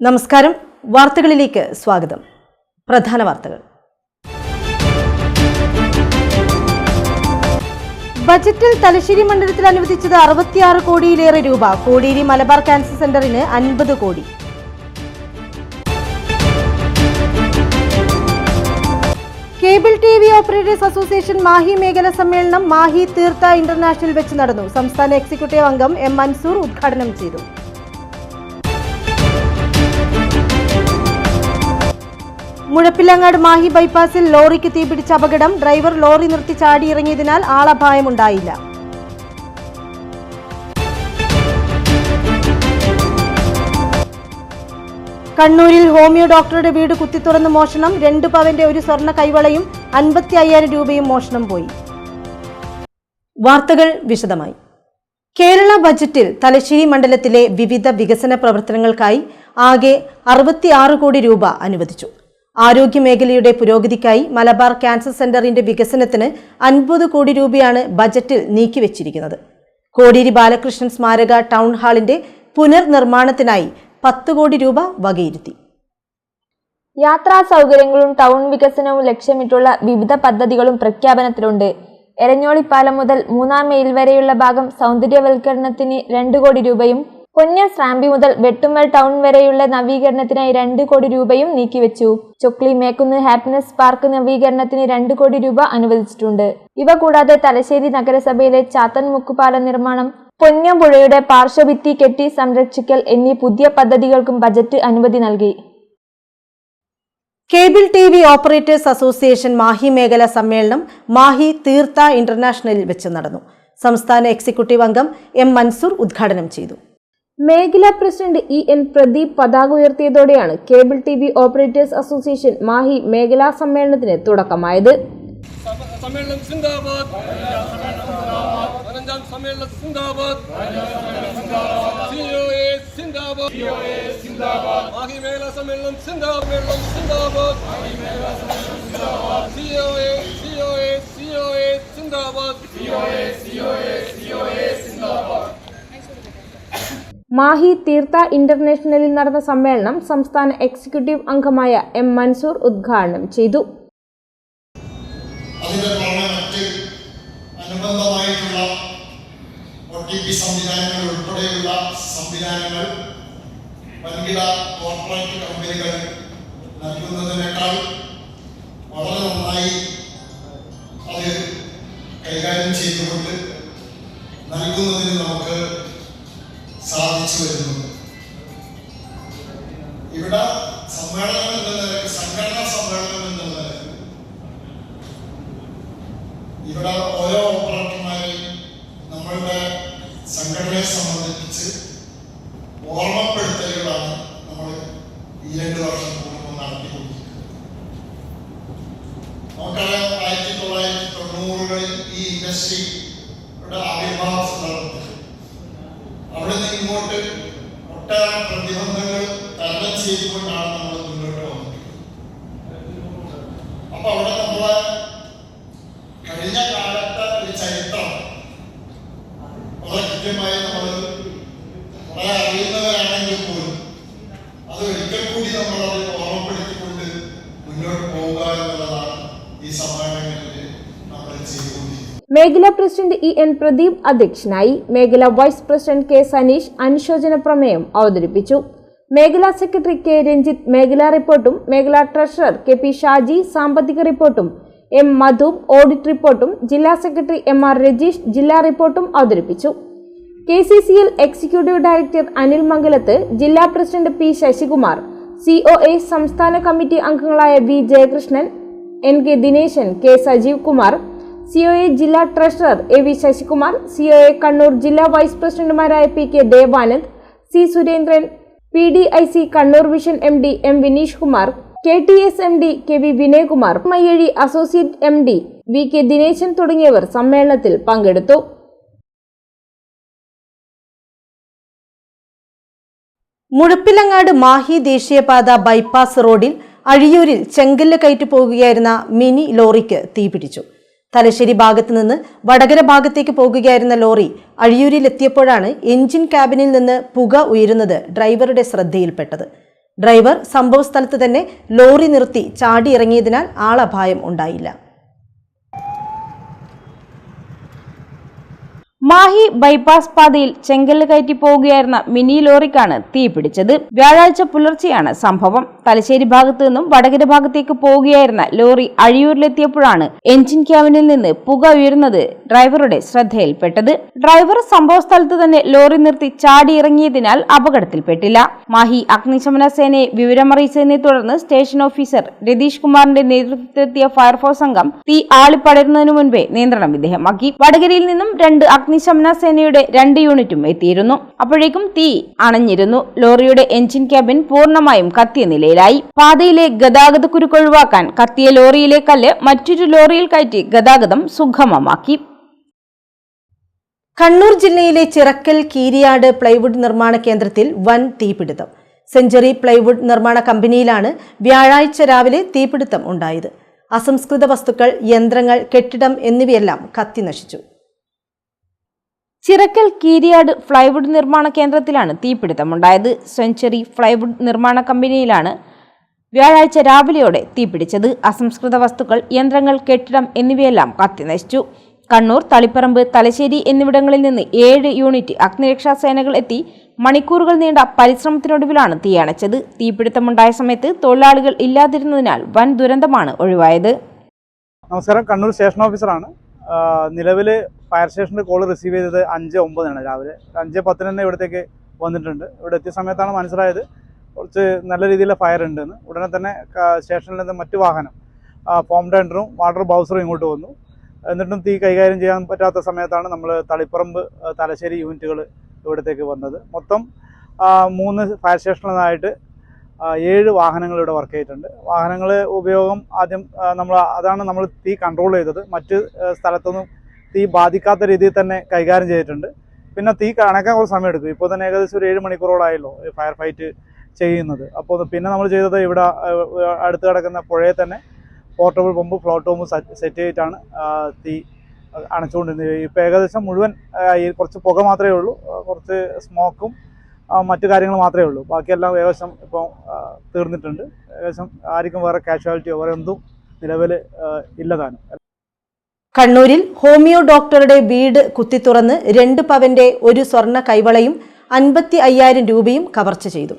നമസ്കാരം. വാർത്തകളിലേക്ക് സ്വാഗതം. പ്രധാന വാർത്തകൾ. ബജറ്റിൽ തലശ്ശേരി മണ്ഡലത്തിൽ അനുവദിച്ചത് 66 കോടിയിലേറെ രൂപ. കോടിയേരി മലബാർ ക്യാൻസർ സെന്ററിന് 50 കോടി. Cable TV operators association Mahe മേഖലാ സമ്മേളനം മാഹി തീർത്ഥ ഇന്റർനാഷണൽ വെച്ച് നടന്നു. സംസ്ഥാന എക്സിക്യൂട്ടീവ് അംഗം എം മൻസൂർ ഉദ്ഘാടനം ചെയ്തു. മുഴപ്പിലങ്ങാട് മാഹി ബൈപ്പാസിൽ ലോറിക്ക് തീപിടിച്ച അപകടം. ഡ്രൈവർ ലോറി നിർത്തി ചാടിയിറങ്ങിയതിനാൽ ആളപായമുണ്ടായില്ല. കണ്ണൂരിൽ ഹോമിയോ ഡോക്ടറുടെ വീട് കുത്തിത്തുറന്ന് മോഷണം. 2 പവന്റെ ഒരു സ്വർണ്ണ കൈവളയും 55,000 രൂപയും മോഷണം പോയി. വാർത്തകൾ വിശദമായി. കേരള ബജറ്റിൽ തലശ്ശേരി മണ്ഡലത്തിലെ വിവിധ വികസന പ്രവർത്തനങ്ങൾക്കായി ആകെ 66 കോടി രൂപ അനുവദിച്ചു. ആരോഗ്യമേഖലയുടെ പുരോഗതിക്കായി മലബാർ ക്യാൻസർ സെന്ററിന്റെ വികസനത്തിന് 50 കോടി രൂപയാണ് ബജറ്റിൽ നീക്കിവച്ചിരിക്കുന്നത്. കോടിയേരി ബാലകൃഷ്ണൻ സ്മാരക ടൗൺ ഹാളിന്റെ പുനർനിർമ്മാണത്തിനായി 10 കോടി രൂപ വകയിരുത്തി. യാത്രാ സൗകര്യങ്ങളും ടൗൺ വികസനവും ലക്ഷ്യമിട്ടുള്ള വിവിധ പദ്ധതികളും പ്രഖ്യാപനത്തിലുണ്ട്. എരഞ്ഞോളിപ്പാലം മുതൽ 3-ാം മൈൽ വരെയുള്ള ഭാഗം സൗന്ദര്യവൽക്കരണത്തിന് 2 കോടി രൂപയും പൊന്ന്യ സ്രാമ്പി മുതൽ വെട്ടുമ്മൽ ടൗൺ വരെയുള്ള നവീകരണത്തിനായി 2 കോടി രൂപയും നീക്കിവെച്ചു. ചൊക്ലി മേക്കുന്ന് ഹാപ്പിനെസ് പാർക്ക് നവീകരണത്തിന് 2 കോടി രൂപ അനുവദിച്ചിട്ടുണ്ട്. ഇവ കൂടാതെ തലശ്ശേരി നഗരസഭയിലെ ചാത്തൻമുക്കുപാലം നിർമ്മാണം, പൊന്ന്യമ്പുഴയുടെ പാർശ്വഭിത്തി കെട്ടി സംരക്ഷിക്കൽ എന്നീ പുതിയ പദ്ധതികൾക്കും ബജറ്റ് അനുമതി നൽകി. Cable TV operators association Mahe മേഖലാ സമ്മേളനം മാഹി തീർത്ഥ ഇന്റർനാഷണലിൽ വെച്ച് നടന്നു. സംസ്ഥാന എക്സിക്യൂട്ടീവ് അംഗം എം മൻസൂർ ഉദ്ഘാടനം ചെയ്തു. മേഖലാ പ്രസിഡന്റ് എൻ പ്രദീപ് പതാക ഉയർത്തിയതോടെയാണ് cable TV operators association Mahe മേഖലാ സമ്മേളനത്തിന് തുടക്കമായത്. മാഹി തീർത്ഥ ഇന്റർനാഷണലിൽ നടന്ന സമ്മേളനം സംസ്ഥാന എക്സിക്യൂട്ടീവ് അംഗമായ എം മൻസൂർ ഉദ്ഘാടനം ചെയ്തു. അനുബന്ധമായിട്ടുള്ള OTP സംവിധാനങ്ങൾ ഉൾപ്പെടെയുള്ള സംവിധാനങ്ങൾ വൻകിട കോർപ്പറേറ്റ് കമ്പനികൾ നൽകുന്നതിനേക്കാൾ വളരെ നന്നായി അത് കൈകാര്യം ചെയ്തുകൊണ്ട് നൽകുന്നതിന് നമുക്ക് സാധിച്ചു വരുന്നുണ്ട്. ഇവിടെ സമ്മേളനം എന്ന നിലയ്ക്ക്, സംഘടനാ സമ്മേളനം എന്ന നിലയ്ക്ക് ഇവിടെ ഓരോ ഓപ്പറേറ്റർമാരെയും നമ്മളുടെ സംഘടനയെ സംബന്ധിച്ച് ഓർമ്മപ്പെടുത്തലുകളാണ് നമ്മൾ ഈ 2 വർഷം കൂടുമ്പോൾ നടത്തിക്കൊണ്ടിരിക്കുന്നത്. നമുക്കറിയാം, 1990കളിൽ ഈ ഇൻഡസ്ട്രിയുടെ ആവിർഭാവം നടന്നത്. അവിടെ നിന്ന് ഇങ്ങോട്ട് ഒട്ടേറെ പ്രതിബന്ധങ്ങൾ തരണം ചെയ്തുകൊണ്ടാണ് നമ്മൾ മുന്നോട്ട് വന്നത്. അപ്പൊ അവിടെ നമ്മളെ കഴിഞ്ഞ കാലത്തെ ഒരു ചരിത്രം വളരെ കൃത്യമായി നമ്മൾ വളരെ അറിയുന്നവരാണെങ്കിൽ പോലും അത് ഒരിക്കൽ കൂടി നമ്മളത് ഓർമ്മപ്പെടുത്തിക്കൊണ്ട് മുന്നോട്ട് പോവുക എന്നുള്ളതാണ് ഈ സമ്മേളനങ്ങളിൽ നമ്മൾ ചെയ്തുകൊണ്ടിരിക്കുന്നത്. മേഖലാ പ്രസിഡന്റ് എൻ പ്രദീപ് അധ്യക്ഷനായി. മേഖലാ വൈസ് പ്രസിഡന്റ് കെ സനീഷ് അനുശോചന പ്രമേയം അവതരിപ്പിച്ചു. മേഖലാ സെക്രട്ടറി കെ രഞ്ജിത്ത് മേഖലാ റിപ്പോർട്ടും, മേഖലാ ട്രഷറർ കെ പി ഷാജി സാമ്പത്തിക റിപ്പോർട്ടും, എം മധൂബ് ഓഡിറ്റ് റിപ്പോർട്ടും, ജില്ലാ സെക്രട്ടറി MR രജീഷ് ജില്ലാ റിപ്പോർട്ടും അവതരിപ്പിച്ചു. KCCL executive director Anil Mangalath, ജില്ലാ പ്രസിഡന്റ് പി ശശികുമാർ, COA സംസ്ഥാന കമ്മിറ്റി അംഗങ്ങളായ V Jayakrishnan, NK Dineshan, K Sajeev Kumar, COA ജില്ലാ treasurer AV Sasikumar, COA Kannur ജില്ലാ വൈസ് പ്രസിഡന്റുമാരായ PK Devanand, C Surendran, PDIC Kannur vision MD M Vineesh Kumar, KTS MD KV Vinayakumar, Mayyazhi associate MD VK Dineshan തുടങ്ങിയവർ സമ്മേളനത്തിൽ പങ്കെടുത്തു. മുഴപ്പിലങ്ങാട് മാഹി ദേശീയപാത ബൈപ്പാസ് റോഡിൽ അഴിയൂരിൽ ചെങ്കല്ല് കയറ്റി പോകുകയായിരുന്ന മിനി ലോറിക്ക് തീപിടിച്ചു. തലശ്ശേരി ഭാഗത്ത് നിന്ന് വടകര ഭാഗത്തേക്ക് പോകുകയായിരുന്ന ലോറി അഴിയൂരിലെത്തിയപ്പോഴാണ് എഞ്ചിൻ ക്യാബിനിൽ നിന്ന് പുക ഉയരുന്നത് ഡ്രൈവറുടെ ശ്രദ്ധയിൽപ്പെട്ടത്. ഡ്രൈവർ സംഭവസ്ഥലത്ത് തന്നെ ലോറി നിർത്തി ചാടിയിറങ്ങിയതിനാൽ ആളപായം ഉണ്ടായില്ല. മാഹി ബൈപ്പാസ് പാതയിൽ ചെങ്കല്ല് കയറ്റി പോവുകയായിരുന്ന മിനി ലോറിക്കാണ് തീ പിടിച്ചത്. വ്യാഴാഴ്ച പുലർച്ചെയാണ് സംഭവം. തലശ്ശേരി ഭാഗത്തു നിന്നും വടകര ഭാഗത്തേക്ക് പോവുകയായിരുന്ന ലോറി അഴിയൂരിലെത്തിയപ്പോഴാണ് എഞ്ചിൻ ക്യാബിനിൽ നിന്ന് പുക ഉയരുന്നത് ഡ്രൈവറുടെ ശ്രദ്ധയിൽപ്പെട്ടത്. ഡ്രൈവർ സംഭവസ്ഥലത്ത് തന്നെ ലോറി നിർത്തി ചാടിയിറങ്ങിയതിനാൽ അപകടത്തിൽപ്പെട്ടില്ല. മാഹി അഗ്നിശമന സേനയെ വിവരമറിയിച്ചതിനെ തുടർന്ന് സ്റ്റേഷൻ ഓഫീസർ രതീഷ് കുമാറിന്റെ നേതൃത്വത്തിലെത്തിയ ഫയർഫോഴ്സ് സംഘം തീ ആളിപ്പടരുന്നതിനു മുൻപേ നിയന്ത്രണം വിധേയമാക്കി. വടകരയിൽ നിന്നും 2 അഗ്നിശമന സേനയുടെ 2 യൂണിറ്റും എത്തിയിരുന്നു. അപ്പോഴേക്കും തീ അണഞ്ഞിരുന്നു. ലോറിയുടെ എഞ്ചിൻ ക്യാബിൻ പൂർണ്ണമായും കത്തിയ നിലയിലായി. പാതയിലെ ഗതാഗതക്കുരുക്ക് ഒഴിവാക്കാൻ കത്തിയ ലോറിയിലെ കല്ല് മറ്റൊരു ലോറിയിൽ കയറ്റി ഗതാഗതം സുഗമമാക്കി. കണ്ണൂർ ജില്ലയിലെ ചിറക്കൽ കീരിയാട് പ്ലൈവുഡ് നിർമ്മാണ കേന്ദ്രത്തിൽ വൻ തീപിടുത്തം. സെഞ്ചുറി പ്ലൈവുഡ് നിർമ്മാണ കമ്പനിയിലാണ് വ്യാഴാഴ്ച രാവിലെ തീപിടുത്തം ഉണ്ടായത്. അസംസ്കൃത വസ്തുക്കൾ, യന്ത്രങ്ങൾ, കെട്ടിടം എന്നിവയെല്ലാം കത്തിനശിച്ചു. ചിറക്കൽ കീരിയാട് പ്ലൈവുഡ് നിർമ്മാണ കേന്ദ്രത്തിലാണ് തീപിടുത്തമുണ്ടായത്. സെഞ്ചുറി പ്ലൈവുഡ് നിർമ്മാണ കമ്പനിയിലാണ് വ്യാഴാഴ്ച രാവിലെയോടെ തീപിടിച്ചത്. അസംസ്കൃത വസ്തുക്കൾ, യന്ത്രങ്ങൾ, കെട്ടിടം എന്നിവയെല്ലാം കത്തിനശിച്ചു. കണ്ണൂർ, തളിപ്പറമ്പ്, തലശ്ശേരി എന്നിവിടങ്ങളിൽ നിന്ന് 7 യൂണിറ്റ് അഗ്നിരക്ഷാ സേനകൾ എത്തി മണിക്കൂറുകൾ നീണ്ട പരിശ്രമത്തിനൊടുവിലാണ് തീയണച്ചത്. തീപിടുത്തമുണ്ടായ സമയത്ത് തൊഴിലാളികൾ ഇല്ലാതിരുന്നതിനാൽ വൻ ദുരന്തമാണ് ഒഴിവായത്. നമസ്കാരം, കണ്ണൂർ സ്റ്റേഷൻ ഓഫീസറാണ്. നിലവിൽ ഫയർ സ്റ്റേഷൻ്റെ കോൾ റിസീവ് ചെയ്തത് 5:09 രാവിലെ. 5:10 തന്നെ ഇവിടത്തേക്ക് വന്നിട്ടുണ്ട്. ഇവിടെ എത്തിയ സമയത്താണ് മനസ്സിലായത് കുറച്ച് നല്ല രീതിയിലുള്ള ഫയർ ഉണ്ടെന്ന്. ഉടനെ തന്നെ സ്റ്റേഷനിൽ നിന്ന് മറ്റു വാഹനം, ഫോം ടെൻഡറും വാട്ടർ ബൗസറും ഇങ്ങോട്ട് വന്നു. എന്നിട്ടും തീ കൈകാര്യം ചെയ്യാൻ പറ്റാത്ത സമയത്താണ് നമ്മൾ തളിപ്പറമ്പ്, തലശ്ശേരി യൂണിറ്റുകൾ ഇവിടത്തേക്ക് വന്നത്. മൊത്തം 3 ഫയർ സ്റ്റേഷനിലായിട്ട് 7 വാഹനങ്ങൾ ഇവിടെ വർക്ക് ചെയ്തിട്ടുണ്ട്. വാഹനങ്ങൾ ഉപയോഗം ആദ്യം അതാണ് നമ്മൾ തീ കൺട്രോൾ ചെയ്തത്. മറ്റ് സ്ഥലത്തൊന്നും തീ ബാധിക്കാത്ത രീതിയിൽ തന്നെ കൈകാര്യം ചെയ്തിട്ടുണ്ട്. പിന്നെ തീ അണയ്ക്കാൻ കുറച്ച് സമയം എടുക്കും. ഇപ്പോൾ തന്നെ ഏകദേശം ഒരു 7 മണിക്കൂറോളായല്ലോ ഫയർ ഫൈറ്റ് ചെയ്യുന്നത്. അപ്പോൾ പിന്നെ നമ്മൾ ചെയ്തത് ഇവിടെ അടുത്ത് കിടക്കുന്ന പുഴയിൽ തന്നെ portable pump, float pump set ചെയ്തിട്ടാണ് തീ അണച്ചുകൊണ്ടിരുന്നത്. ഇപ്പോൾ ഏകദേശം മുഴുവൻ കുറച്ച് പുക മാത്രമേ ഉള്ളൂ, കുറച്ച് സ്മോക്കും മറ്റു കാര്യങ്ങൾ മാത്രമേ ഉള്ളൂ. ബാക്കിയെല്ലാം ഏകദേശം ഇപ്പോൾ തീർന്നിട്ടുണ്ട്. ഏകദേശം ആർക്കും വേറെ കാഷ്വാലിറ്റിയോ വേറെ എന്തും നിലവിൽ ഇല്ലതാനും. കണ്ണൂരിൽ ഹോമിയോ ഡോക്ടറുടെ വീട് കുത്തിത്തുറന്ന് 2 പവന്റെ ഒരു സ്വർണ്ണ കൈവളയും 55,000 രൂപയും കവർച്ച ചെയ്തു.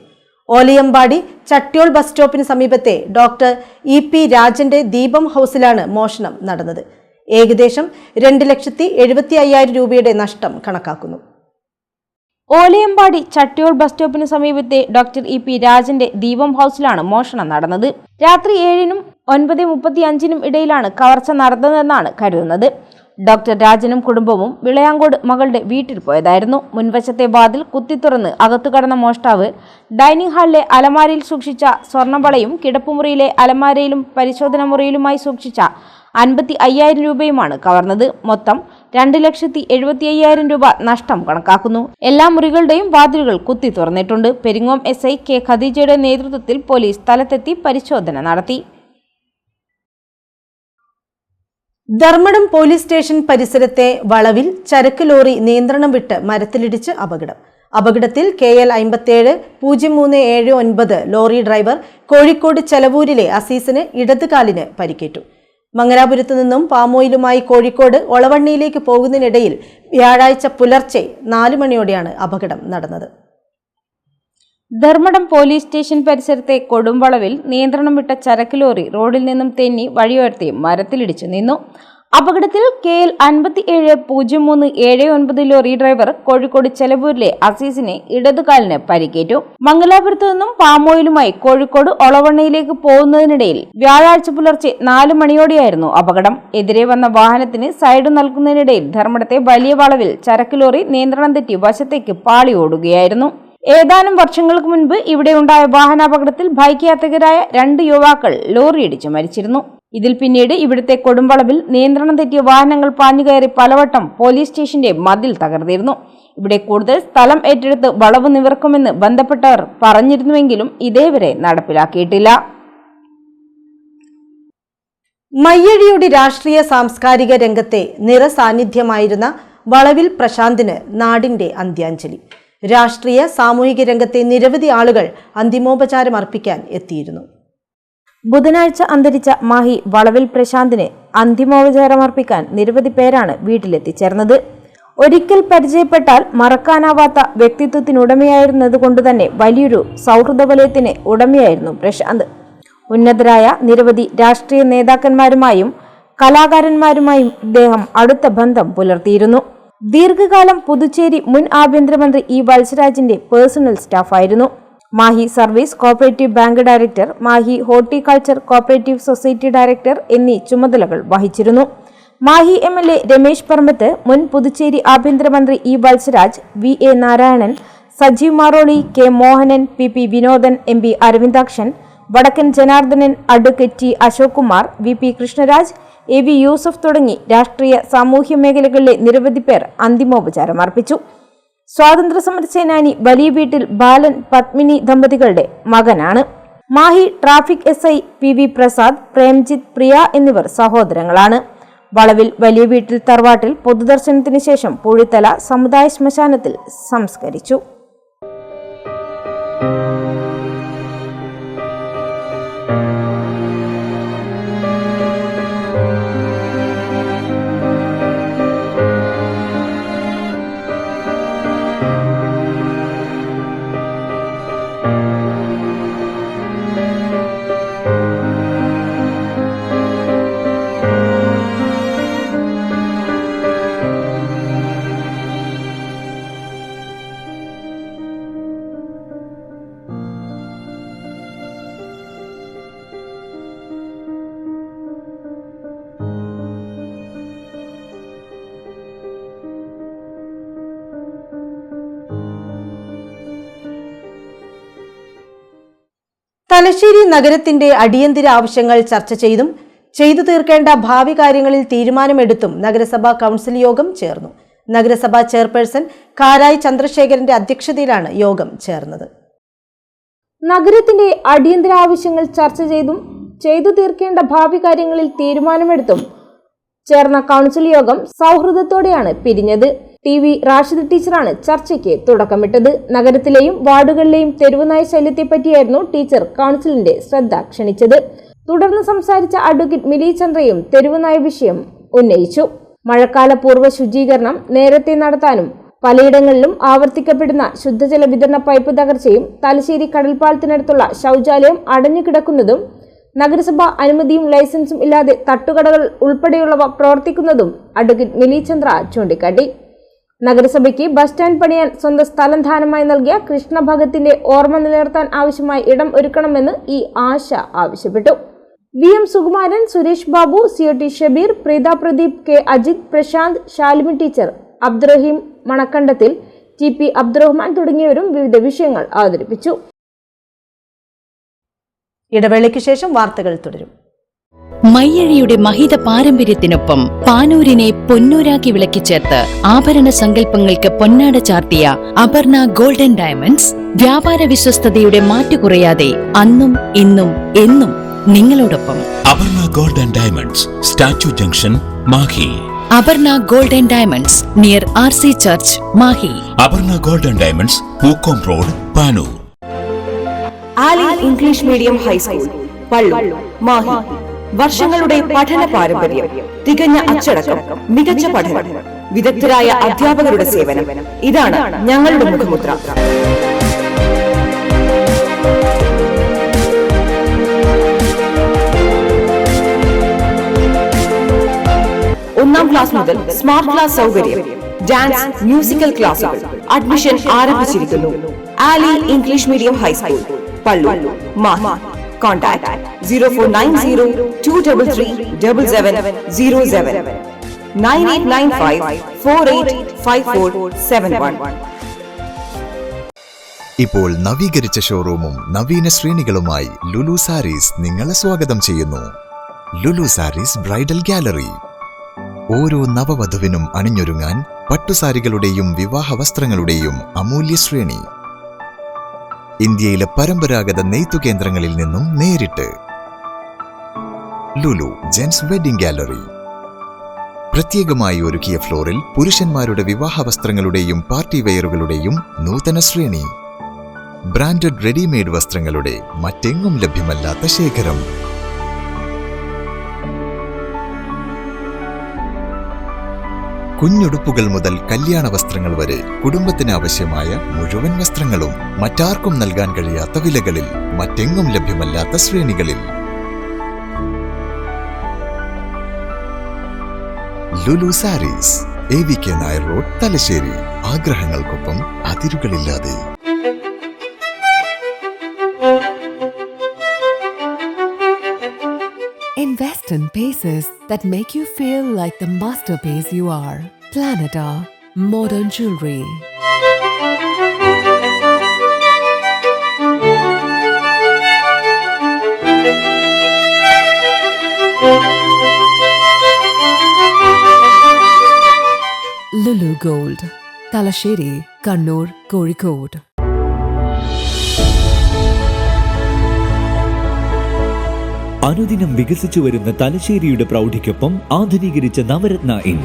ഓലിയമ്പാടി ചട്ട്യോൾ ബസ് സ്റ്റോപ്പിന് സമീപത്തെ ഡോക്ടർ EP രാജന്റെ ദീപം ഹൗസിലാണ് മോഷണം നടന്നത്. ഏകദേശം 2,70,75,000 രൂപയുടെ നഷ്ടം കണക്കാക്കുന്നു. ഓലയമ്പാടി ചട്ട്യോൾ ബസ് സ്റ്റോപ്പിന് സമീപത്തെ ഡോക്ടർ EP രാജന്റെ ദീപം ഹൗസിലാണ് മോഷണം നടന്നത്. രാത്രി 7-നും 9:35-നും ഇടയിലാണ് കവർച്ച നടന്നതെന്നാണ് കരുതുന്നത്. ഡോക്ടർ രാജനും കുടുംബവും വിളയാങ്കോട് മകളുടെ വീട്ടിൽ പോയതായിരുന്നു. മുൻവശത്തെ വാതിൽ കുത്തിത്തുറന്ന് അകത്തു കടന്ന മോഷ്ടാവ് ഡൈനിങ് ഹാളിലെ അലമാരയിൽ സൂക്ഷിച്ച സ്വർണ്ണവളയും കിടപ്പുമുറിയിലെ അലമാരയിലും പരിശോധന മുറിയിലുമായി സൂക്ഷിച്ച 55,000 രൂപയുമാണ് കവർന്നത്. മൊത്തം 2,70,75,000 രൂപ നഷ്ടം കണക്കാക്കുന്നു. എല്ലാ മുറികളുടെയും വാതിലുകൾ കുത്തി തുറന്നിട്ടുണ്ട്. പെരിങ്ങോം SI K ഖദീജയുടെ നേതൃത്വത്തിൽ പോലീസ് സ്ഥലത്തെത്തി പരിശോധന നടത്തി. ധർമ്മടം പോലീസ് സ്റ്റേഷൻ പരിസരത്തെ വളവിൽ ചരക്ക് ലോറി നിയന്ത്രണം വിട്ട് മരത്തിലിടിച്ച് അപകടം. അപകടത്തിൽ KL 570379 ലോറി ഡ്രൈവർ കോഴിക്കോട് ചെലവൂരിലെ അസീസിന് ഇടതുകാലിന് പരിക്കേറ്റു. മംഗലാപുരത്തു നിന്നും പാമോയിലുമായി കോഴിക്കോട് ഒളവണ്ണിയിലേക്ക് പോകുന്നതിനിടയിൽ വ്യാഴാഴ്ച പുലർച്ചെ 4 മണിയോടെയാണ് അപകടം നടന്നത്. ധർമ്മടം പോലീസ് സ്റ്റേഷൻ പരിസരത്തെ കൊടുംവളവിൽ നിയന്ത്രണം വിട്ട ചരക്ക് ലോറി റോഡിൽ നിന്നും തെന്നി വഴിയോരത്തെ മരത്തിലിടിച്ചു നിന്നു. അപകടത്തിൽ KL 570379 ലോറി ഡ്രൈവർ കോഴിക്കോട് ചെലവൂരിലെ അസീസിനെ ഇടതുകാലിന് പരിക്കേറ്റു. മംഗലാപുരത്ത് നിന്നും പാമോയിലുമായി കോഴിക്കോട് ഒളവണ്ണയിലേക്ക് പോകുന്നതിനിടയിൽ വ്യാഴാഴ്ച പുലർച്ചെ 4 മണിയോടെയായിരുന്നു അപകടം. എതിരെ വന്ന വാഹനത്തിന് സൈഡ് നൽകുന്നതിനിടയിൽ ധർമ്മടത്തെ വലിയ വളവിൽ ചരക്ക് ലോറി നിയന്ത്രണം തെറ്റി വശത്തേക്ക് പാളി ഓടുകയായിരുന്നു. ഏതാനും വർഷങ്ങൾക്ക് മുൻപ് ഇവിടെ ഉണ്ടായ വാഹനാപകടത്തിൽ ബൈക്ക് യാത്രികരായ 2 യുവാക്കൾ ലോറിയിടിച്ച് മരിച്ചിരുന്നു. ഇതിൽ പിന്നീട് ഇവിടുത്തെ കൊടുംവളവിൽ നിയന്ത്രണം തെറ്റിയ വാഹനങ്ങൾ പാഞ്ഞുകയറി പലവട്ടം പോലീസ് സ്റ്റേഷന്റെ മതിൽ തകർന്നിരുന്നു. ഇവിടെ കൂടുതൽ സ്ഥലം ഏറ്റെടുത്ത് വളവ് നിവർക്കുമെന്ന് ബന്ധപ്പെട്ടവർ പറഞ്ഞിരുന്നുവെങ്കിലും ഇതേവരെ നടപ്പിലാക്കിയിട്ടില്ല. മയ്യഴിയുടെ രാഷ്ട്രീയ സാംസ്കാരിക രംഗത്തെ നിറസാന്നിധ്യമായിരുന്ന വളവിൽ പ്രശാന്തിന് നാടിന്റെ അന്ത്യാഞ്ജലി. രാഷ്ട്രീയ സാമൂഹിക രംഗത്തെ നിരവധി ആളുകൾ അന്തിമോപചാരം അർപ്പിക്കാൻ എത്തിയിരുന്നു. ബുധനാഴ്ച അന്തരിച്ച മാഹി വളവിൽ പ്രശാന്തിന് അന്തിമോപചാരമർപ്പിക്കാൻ നിരവധി പേരാണ് വീട്ടിലെത്തിച്ചേർന്നത്. ഒരിക്കൽ പരിചയപ്പെട്ടാൽ മറക്കാനാവാത്ത വ്യക്തിത്വത്തിനുടമയായിരുന്നതുകൊണ്ട് തന്നെ വലിയൊരു സൗഹൃദ വലയത്തിന് ഉടമയായിരുന്നു പ്രശാന്ത്. ഉന്നതരായ നിരവധി രാഷ്ട്രീയ നേതാക്കന്മാരുമായും കലാകാരന്മാരുമായും ഇദ്ദേഹം അടുത്ത ബന്ധം പുലർത്തിയിരുന്നു. ദീർഘകാലം പുതുച്ചേരി മുൻ ആഭ്യന്തരമന്ത്രി ഇ വത്സരാജിന്റെ പേഴ്സണൽ സ്റ്റാഫായിരുന്നു. Mahe service cooperative bank director, Mahe horticulture cooperative society director എന്നീ ചുമതലകൾ വഹിച്ചിരുന്നു. മാഹി MLA രമേശ് പറമ്പത്ത്, മുൻ പുതുച്ചേരി ആഭ്യന്തരമന്ത്രി E Valsaraj, VA Narayanan, Sajeev Maroli, K Mohanan, PP Vinodan, MP Aravindakshan, Vadakkan Janardhanan, advocate T Ashok Kumar, VP Krishnaraj, AV Yusuf തുടങ്ങി രാഷ്ട്രീയ സാമൂഹ്യ മേഖലകളിലെ നിരവധി പേർ അന്തിമോപചാരം അർപ്പിച്ചു. സ്വാതന്ത്ര്യ സമര സേനാനി വലിയ വീട്ടിൽ ബാലൻ പത്മിനി ദമ്പതികളുടെ മകനാണ്. Mahe traffic SI PV Prasad, Premjith, Priya എന്നിവർ സഹോദരങ്ങളാണ്. വളവിൽ വലിയ വീട്ടിൽ തറവാട്ടിൽ പൊതുദർശനത്തിന് ശേഷം പൂഴിത്തല സമുദായ ശ്മശാനത്തിൽ സംസ്കരിച്ചു. തലശ്ശേരി നഗരത്തിന്റെ അടിയന്തര ആവശ്യങ്ങൾ ചർച്ച ചെയ്തു തീർക്കേണ്ട ഭാവി കാര്യങ്ങളിൽ തീരുമാനമെടുത്തും നഗരസഭാ കൗൺസിൽ യോഗം ചേർന്നു. നഗരസഭാ ചെയർപേഴ്സൺ കാരായി ചന്ദ്രശേഖരന്റെ അധ്യക്ഷതയിലാണ് യോഗം ചേർന്നത്. നഗരത്തിന്റെ അടിയന്തര ആവശ്യങ്ങൾ ചർച്ച ചെയ്തു തീർക്കേണ്ട ഭാവി കാര്യങ്ങളിൽ തീരുമാനമെടുത്തും ചേർന്ന കൗൺസിൽ യോഗം സൗഹൃദത്തോടെയാണ് പിരിഞ്ഞത്. TV റാഷിദ് ടീച്ചറാണ് ചർച്ചയ്ക്ക് തുടക്കമിട്ടത്. നഗരത്തിലെയും വാർഡുകളിലെയും തെരുവുനായ ശല്യത്തെപ്പറ്റിയായിരുന്നു ടീച്ചർ കൗൺസിലിന്റെ ശ്രദ്ധ ക്ഷണിച്ചത്. തുടർന്ന് സംസാരിച്ച അഡ്വക്കേറ്റ് മിലി ചന്ദ്രയും തെരുവുനായ വിഷയം ഉന്നയിച്ചു. മഴക്കാല പൂർവ്വ ശുചീകരണം നേരത്തെ നടത്താനും പലയിടങ്ങളിലും ആവർത്തിക്കപ്പെടുന്ന ശുദ്ധജല വിതരണ പൈപ്പ് തകർച്ചയും തലശ്ശേരി കടൽപ്പാലത്തിനടുത്തുള്ള ശൗചാലയം അടഞ്ഞുകിടക്കുന്നതും നഗരസഭ അനുമതിയും ലൈസൻസും ഇല്ലാതെ തട്ടുകടകൾ ഉൾപ്പെടെയുള്ളവ പ്രവർത്തിക്കുന്നതും അഡ്വക്കേറ്റ് മിലി ചന്ദ്ര ചൂണ്ടിക്കാട്ടി. നഗരസഭയ്ക്ക് ബസ് സ്റ്റാൻഡ് പണിയാൻ സ്വന്തം സ്ഥലം ദാനമായി നൽകിയ കൃഷ്ണഭഗത്തിന്റെ ഓർമ്മ നിലനിർത്താൻ ആവശ്യമായ ഇടം ഒരുക്കണമെന്ന് ഈ ആശ ആവശ്യപ്പെട്ടു. VM Sukumaran, Suresh Babu, COT Shabeer, Preetha Pradeep, K Ajith, Prashanth, Shalimi teacher, Abdurahim മണക്കണ്ടത്തിൽ, TP അബ്ദുറഹ്മാൻ തുടങ്ങിയവരും വിവിധ വിഷയങ്ങൾ അവതരിപ്പിച്ചു. ഇടവേളയ്ക്ക് ശേഷം വാർത്തകൾ തുടരും. മയ്യഴിയുടെ മഹിത പാരമ്പര്യത്തിനൊപ്പം പാനൂരിനെ പൊന്നൂരാക്കി വിളക്കിച്ചേർത്ത് ആഭരണ സങ്കല്പങ്ങൾക്ക് പൊന്നാട ചാർത്തിയ അപർണ ഗോൾഡൻ ഡയമണ്ട്സ് വ്യാപാര വിശ്വസ്തയുടെ മാറ്റുകുറയാതെ അന്നും ഇന്നും എന്നും നിങ്ങളോടൊപ്പം. Aparna golden diamonds, statue junction, Mahe. Aparna golden diamonds near RC church, Mahe. Aparna golden diamonds, Pookkom road, Panoor. Ali English medium high school, Pallur, Mahe. വർഷങ്ങളുടെ പഠന പാരമ്പര്യം, തികഞ്ഞ അച്ചടക്കം, മികച്ച പഠനം, വിദഗ്ധരായ അധ്യാപകരുടെ സേവനം, ഇതാണ് ഞങ്ങളുടെ മുഖമുദ്ര. ഒന്നാം ക്ലാസ് മുതൽ സ്മാർട്ട് ക്ലാസ് സൗകര്യം, ഡാൻസ്, മ്യൂസിക്കൽ ക്ലാസുകൾ. അഡ്മിഷൻ ആരംഭിച്ചിരിക്കുന്നു. Ali English medium high school, Pallur, Mahe. Contact 0490-233-7707 9895-485471. ഇപ്പോൾ നവീകരിച്ച ഷോറൂമും നവീന ശ്രേണികളുമായി ലുലു സാരീസ് നിങ്ങളെ സ്വാഗതം ചെയ്യുന്നു. Lulu sarees bridal gallery. ഓരോ നവവധുവിനും അണിഞ്ഞൊരുങ്ങാൻ പട്ടുസാരികളുടെയും വിവാഹ വസ്ത്രങ്ങളുടെയും അമൂല്യ ശ്രേണി. ഇന്ത്യയിലെ പരമ്പരാഗത നെയ്ത്തു കേന്ദ്രങ്ങളിൽ നിന്നും നേരിട്ട്. ലുലു ജെൻസ് വെഡിംഗ് ഗാലറി, പ്രത്യേകമായി ഒരുക്കിയ ഫ്ലോറിൽ പുരുഷന്മാരുടെ വിവാഹ വസ്ത്രങ്ങളുടെയും പാർട്ടി വെയറുകളുടെയും നൂതന ശ്രേണി. ബ്രാൻഡഡ് റെഡിമെയ്ഡ് വസ്ത്രങ്ങളുടെ മറ്റെങ്ങും ലഭ്യമല്ലാത്ത ശേഖരം. കുഞ്ഞുടുപ്പുകൾ മുതൽ കല്യാണ വസ്ത്രങ്ങൾ വരെ കുടുംബത്തിന് ആവശ്യമായ മുഴുവൻ വസ്ത്രങ്ങളും മറ്റാർക്കും നൽകാൻ കഴിയാത്ത വിലകളിൽ, മറ്റെങ്ങും ലഭ്യമല്ലാത്ത ശ്രേണികളിൽ. Lulu saris, AVK Nair road, Thalassery. ആഗ്രഹങ്ങൾക്കൊപ്പം അതിരുകളില്ലാതെ. Invest in pieces that make you feel like the masterpiece you are. Planeta Modern Jewelry. Lulu Gold, Talasheri, Kannur, Kozhikode. അനുദിനം വികസിച്ചു വരുന്ന തലശ്ശേരിയുടെ പ്രൗഢിക്കൊപ്പം ആധുനീകരിച്ച നവരത്ന ഇൻ.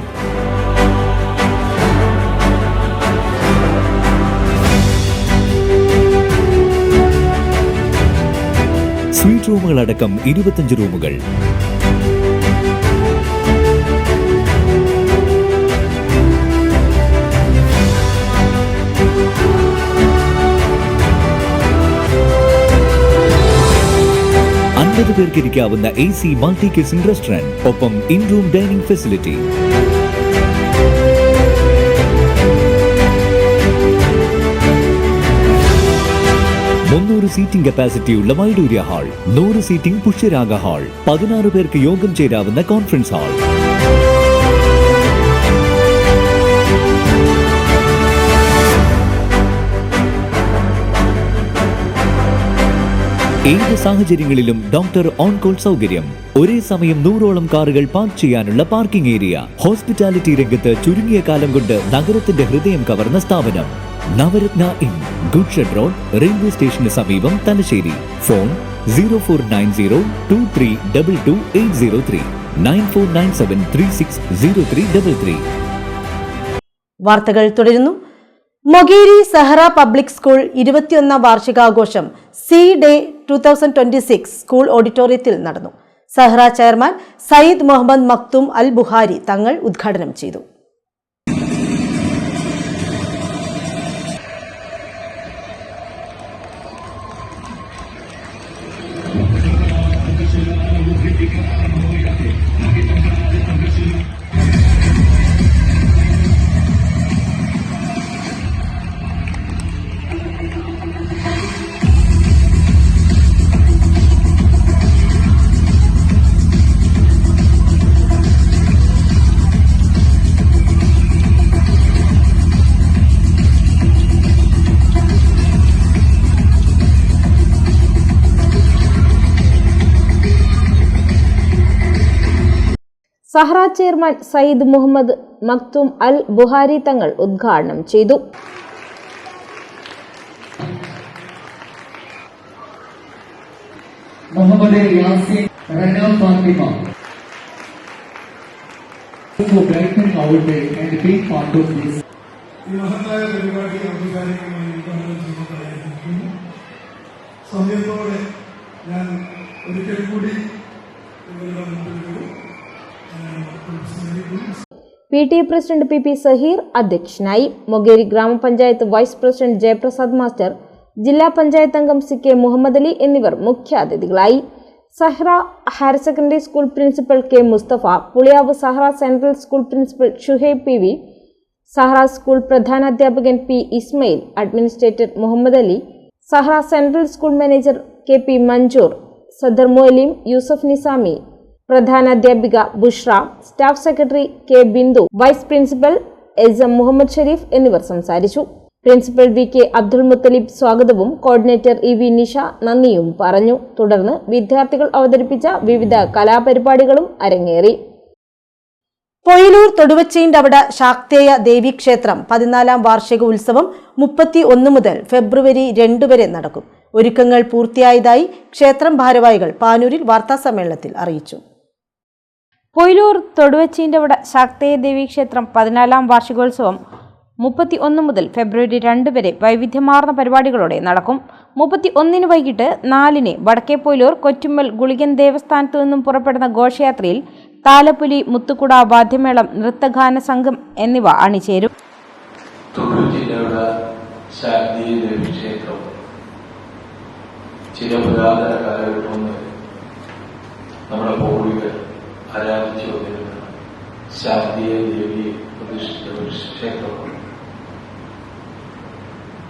സ്വീറ്റ് റൂമുകളടക്കം 25 റൂമുകൾ. പേർക്ക് ഇരിക്കാവുന്ന AC മൾട്ടി കിച്ചൺ റെസ്റ്റോറന്റ്, ഒപ്പം in room dining facility. Seating കപ്പാസിറ്റിയുള്ള Vaidurya hall, 100 seating Pushyaraga hall, 16 പേർക്ക് യോഗം ചേരാവുന്ന കോൺഫറൻസ് ഹാൾ. ഏത് സാഹചര്യങ്ങളിലും ഡോക്ടർ ഓൺ കോൾ സൗകര്യം, ഒരേ സമയം 100ഓളം കാറുകൾ പാർക്ക് ചെയ്യാനുള്ള പാർക്കിംഗ് ഏരിയ. ഹോസ്പിറ്റാലിറ്റി രംഗത്ത് ചുരുങ്ങിയ കാലം കൊണ്ട് നഗരത്തിന്റെ ഹൃദയം കവർന്ന സ്ഥാപനം Navaratna inn, good shed road, railway സ്റ്റേഷന് സമീപം, തലശ്ശേരി. ഫോൺ 049023228803 9497360333. വാർത്തകൾ തുടരുന്നു. മൊകേരി സഹറ പബ്ലിക് സ്കൂൾ 21ാം വാർഷികാഘോഷം സി ഡേ 2026 സ്കൂൾ ഓഡിറ്റോറിയത്തിൽ നടന്നു. സഹറ ചെയർമാൻ സയ്യിദ് മുഹമ്മദ് മക്തും അൽ ബുഹാരി തങ്ങൾ ഉദ്ഘാടനം ചെയ്തു. സഹറ ചെയർമാൻ സയ്യിദ് മുഹമ്മദ് മക്തും അൽ ബുഹാരി തങ്ങൾ ഉദ്ഘാടനം ചെയ്തു. Muhammad Yasin, Rana Fathima for brightening our day and being part of this. ഈ മഹത്തായ പരിപാടി ഔപചാരികമായി ഉദ്ഘാടനം ചെയ്യുന്നതായിരിക്കുന്നു. സമയത്തോടെ ഞാൻ ഒരിക്കൽ കൂടി PTA പ്രസിഡന്റ് PP സഹീർ അധ്യക്ഷനായി. മൊകേരി ഗ്രാമപഞ്ചായത്ത് വൈസ് പ്രസിഡന്റ് ജയപ്രസാദ് മാസ്റ്റർ, ജില്ലാ പഞ്ചായത്ത് അംഗം CK മുഹമ്മദ് അലി എന്നിവർ മുഖ്യാതിഥികളായി. Sahra higher secondary school principal K Musthafa, Puliyav Sahra central school principal Shuhaib PV, Sahra school പ്രധാനാധ്യാപകൻ P Ismail, administrator Muhammad Ali, Sahra central school manager KP Manjoor, Sadar Muallim Yusuf Nizami, പ്രധാനാധ്യാപിക Bushra, staff secretary K Bindu, vice principal എസം മുഹമ്മദ് ഷരീഫ് എന്നിവർ സംസാരിച്ചു. പ്രിൻസിപ്പൽ VK അബ്ദുൾ മുത്തലിബ് സ്വാഗതവും കോർഡിനേറ്റർ EV നിഷ നന്ദിയും പറഞ്ഞു. തുടർന്ന് വിദ്യാർത്ഥികൾ അവതരിപ്പിച്ച വിവിധ കലാപരിപാടികളും അരങ്ങേറി. പൊയിലൂർ തൊടുവച്ചീണ്ടവട ശാക്തേയ ദേവീക്ഷേത്രം 14ാം വാർഷിക ഉത്സവം 31 മുതൽ ഫെബ്രുവരി 2 വരെ നടക്കും. ഒരുക്കങ്ങൾ പൂർത്തിയായതായി ക്ഷേത്രം ഭാരവാഹികൾ പാനൂരിൽ വാർത്താസമ്മേളനത്തിൽ അറിയിച്ചു. പൊയിലൂർ തൊടുവച്ചീൻ്റെവിട ശാക്തേയ ദേവി ക്ഷേത്രം 14ാം വാർഷികോത്സവം 31 മുതൽ ഫെബ്രുവരി 2 വരെ വൈവിധ്യമാർന്ന പരിപാടികളോടെ നടക്കും. 31 വൈകിട്ട് 4 വടക്കേ പൊയിലൂർ കൊറ്റുമ്മൽ ഗുളികൻ ദേവസ്ഥാനത്തു നിന്നും പുറപ്പെടുന്ന ഘോഷയാത്രയിൽ താലപ്പൊലി, മുത്തുകുട, വാദ്യമേളം, നൃത്തഗാന സംഘം എന്നിവ അണിചേരും. ചില പുരാതന കാലഘട്ടം നമ്മുടെ പൂർവികർ ആരാധിച്ചു വന്നിരുന്ന ശാക്തീയ ദേവിയെ പ്രതിഷ്ഠിച്ച ഒരു ക്ഷേത്രമാണ്.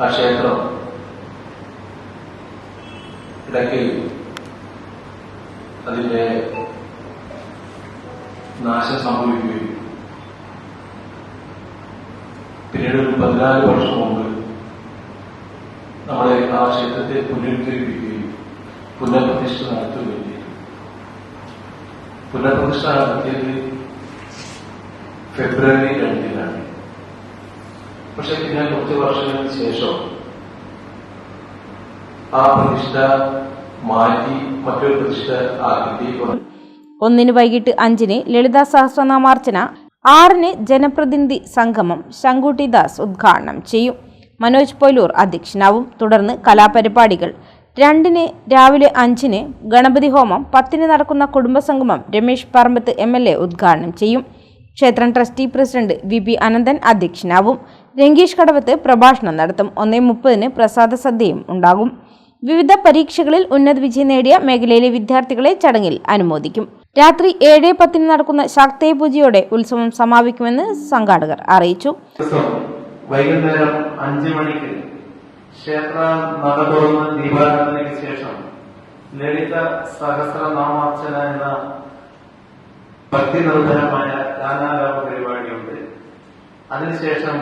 ആ ക്ഷേത്രം ഇടയ്ക്ക് അതിന്റെ നാശം സംഭവിക്കുകയും പിന്നീട് 14 വർഷം മുമ്പ് നമ്മളെ ആ ക്ഷേത്രത്തെ പുനരുദ്ധരിപ്പിക്കുകയും പുനഃപ്രതിഷ്ഠ നടത്തുകയും ചെയ്തു. പുനഃപ്രതിഷ്ഠ നടത്തിയത് ഫെബ്രുവരി 2 പക്ഷെ പിന്നെ കുറച്ച് വർഷങ്ങൾക്ക് ശേഷം ആ പ്രതിഷ്ഠ മാറ്റി മറ്റൊരു പ്രതിഷ്ഠ ആക്കിയിട്ടുണ്ട്. 1 വൈകിട്ട് 5 ലളിതാ സഹസ്രനാമാർച്ചന, 6 ജനപ്രതിനിധി സംഗമം ശങ്കുട്ടി ദാസ് ഉദ്ഘാടനം ചെയ്യും. മനോജ് പൊയിലൂർ അധ്യക്ഷനാവും. തുടർന്ന് കലാപരിപാടികൾ. 2 രാവിലെ 5 ഗണപതി ഹോമം, 10 നടക്കുന്ന കുടുംബസംഗമം രമേശ് പറമ്പത്ത് MLA ഉദ്ഘാടനം ചെയ്യും. ക്ഷേത്രം ട്രസ്റ്റി പ്രസിഡന്റ് VP അനന്തൻ അധ്യക്ഷനാവും. രംഗീഷ് കടവത്ത് പ്രഭാഷണം നടത്തും. 1:30 പ്രസാദ സദ്യയും ഉണ്ടാകും. വിവിധ പരീക്ഷകളിൽ ഉന്നത വിജയം നേടിയ മേഖലയിലെ വിദ്യാർത്ഥികളെ ചടങ്ങിൽ അനുമോദിക്കും. രാത്രി 7:10 നടക്കുന്ന ശാക്തേയ പൂജയോടെ ഉത്സവം സമാപിക്കുമെന്ന് സംഘാടകർ അറിയിച്ചു. വൈകുന്നേരം 5 മണിക്ക് ക്ഷേത്ര നട തുറന്ന് ദീപാരാധനയ്ക്ക് ശേഷം ലളിത സഹസ്രനാമാർച്ചന എന്ന ഭക്തി നിർഭരമായ ഗാനാലാപ പരിപാടിയുണ്ട്. അതിനുശേഷം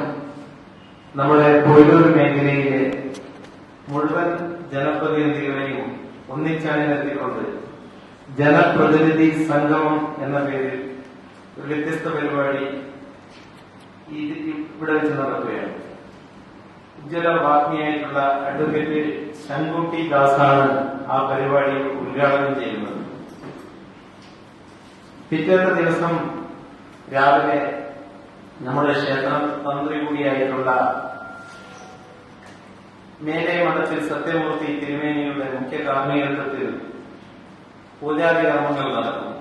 നമ്മുടെ പൊയിലൂർ മേഖലയിലെ മുഴുവൻ ജനപ്രതിനിധികളെയും ഒന്നിച്ചണിനിരത്തിക്കൊണ്ട് ജനപ്രതിനിധി സംഗമം എന്ന പേരിൽ ഒരു വ്യത്യസ്ത പരിപാടി ഇവിടെ വെച്ച് നടക്കുകയാണ്. ഉജ്ജ്വല വാഗ്മിയായിട്ടുള്ള അഡ്വക്കേറ്റ് ശങ്കുട്ടി ദാസാണ് ആ പരിപാടി ഉദ്ഘാടനം ചെയ്യുന്നത്. പിറ്റേത്തെ ദിവസം രാവിലെ നമ്മുടെ ക്ഷേത്ര തന്ത്രി കൂടിയായിട്ടുള്ള മേലെ മഠത്തിൽ സത്യമൂർത്തി തിരുമേനിയുടെ മുഖ്യ കാർമ്മികത്വത്തിൽ പൂജാതി കർമ്മങ്ങൾ നടക്കും.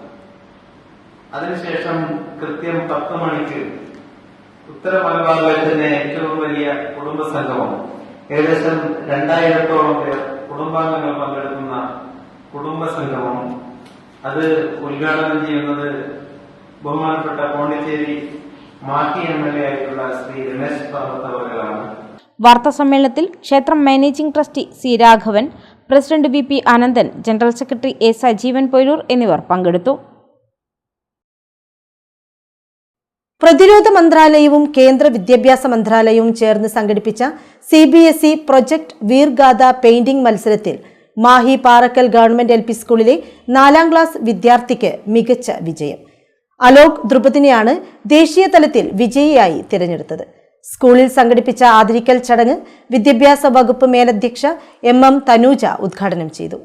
അതിനുശേഷം കൃത്യം 10 മണിക്ക് ഉത്തര മലബാറിലെ തന്നെ ഏറ്റവും വലിയ കുടുംബസംഗമം, ഏകദേശം 2000-ഓളം പേർ കുടുംബാംഗങ്ങൾ പങ്കെടുക്കുന്ന കുടുംബസംഗമം, അത് ഉദ്ഘാടനം ചെയ്യുന്നത് ബഹുമാനപ്പെട്ട പോണ്ടിച്ചേരി മാറ്റി MLA ആയിട്ടുള്ള ശ്രീ രമേശ് പറമ്പത്ത് അവர்களാണ്. വാർത്താസമ്മേളനത്തിൽ ക്ഷേത്രം managing trustee C Raghavan, president VP Ananthan, general secretary A Sajeevan Poyilur എന്നിവർ പങ്കെടുത്തു. പ്രതിരോധ മന്ത്രാലയവും കേന്ദ്ര വിദ്യാഭ്യാസ മന്ത്രാലയവും ചേർന്ന് സംഘടിപ്പിച്ച CBSE പ്രൊജക്ട് വീർഗാഥ പെയിന്റിംഗ് മത്സരത്തിൽ മാഹി പാറക്കൽ ഗവൺമെന്റ് LP സ്കൂളിലെ 4ാം ക്ലാസ് വിദ്യാർത്ഥിക്ക് മികച്ച വിജയം. അലോക് ദ്രുപദിനെയാണ് ദേശീയ തലത്തിൽ വിജയിയായി തിരഞ്ഞെടുത്തത്. സ്കൂളിൽ സംഘടിപ്പിച്ച ആദരിക്കൽ ചടങ്ങ് വിദ്യാഭ്യാസ വകുപ്പ് മേലധ്യക്ഷ MM തനൂജ ഉദ്ഘാടനം ചെയ്തു.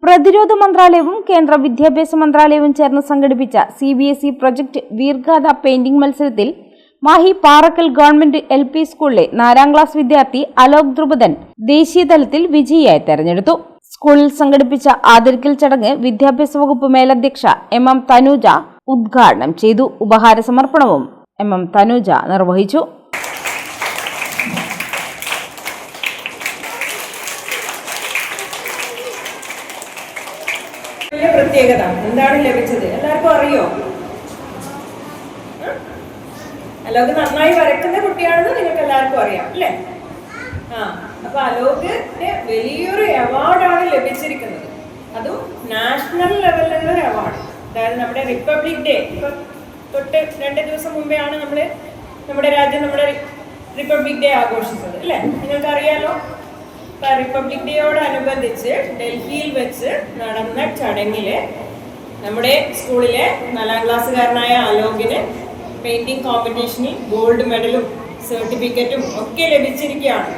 പ്രതിരോധ മന്ത്രാലയവും കേന്ദ്ര വിദ്യാഭ്യാസ മന്ത്രാലയവും ചേർന്ന് സംഘടിപ്പിച്ച CBSE പ്രൊജക്ട് വീർഗാഥ പെയിന്റിംഗ് മത്സരത്തിൽ മാഹി പാറക്കൽ ഗവൺമെന്റ് LP സ്കൂളിലെ 4ാം ക്ലാസ് വിദ്യാർത്ഥി അലോക് ദ്രുപദൻ ദേശീയ തലത്തിൽ വിജയിയായി തെരഞ്ഞെടുത്തു. സ്കൂളിൽ സംഘടിപ്പിച്ച ആദരിക്കൽ ചടങ്ങ് വിദ്യാഭ്യാസ വകുപ്പ് മേലധ്യക്ഷ MM തനൂജ ഉദ്ഘാടനം ചെയ്തു. ഉപഹാര സമർപ്പണവും MM തനൂജ നിർവഹിച്ചു. പ്രത്യേകത എന്താണ് ലഭിച്ചത് എല്ലാവർക്കും അറിയോ? അലോക് നന്നായി വരയ്ക്കുന്ന കുട്ടിയാണെന്ന് നിങ്ങൾക്ക് എല്ലാവർക്കും അറിയാം അല്ലേ? അപ്പൊ അലോകിന് വലിയൊരു അവാർഡാണ് ലഭിച്ചിരിക്കുന്നത്. അതും നാഷണൽ ലെവലിലുള്ള ഒരു അവാർഡ്. അതായത് നമ്മുടെ റിപ്പബ്ലിക് ഡേ ഇപ്പൊ തൊട്ട് 2 ദിവസം മുമ്പേ ആണ് നമ്മുടെ രാജ്യം നമ്മുടെ റിപ്പബ്ലിക് ഡേ ആഘോഷിച്ചത് അല്ലേ? നിങ്ങൾക്കറിയാലോ. റിപ്പബ്ലിക് ഡേയോടനുബന്ധിച്ച് ഡൽഹിയിൽ വെച്ച് നടന്ന ചടങ്ങില് നമ്മുടെ സ്കൂളിലെ 4ാം ക്ലാസ്സുകാരനായ അലോകിന് പെയിന്റിംഗ് കോമ്പറ്റീഷനിൽ ഗോൾഡ് മെഡലും സർട്ടിഫിക്കറ്റും ഒക്കെ ലഭിച്ചിരിക്കുകയാണ്.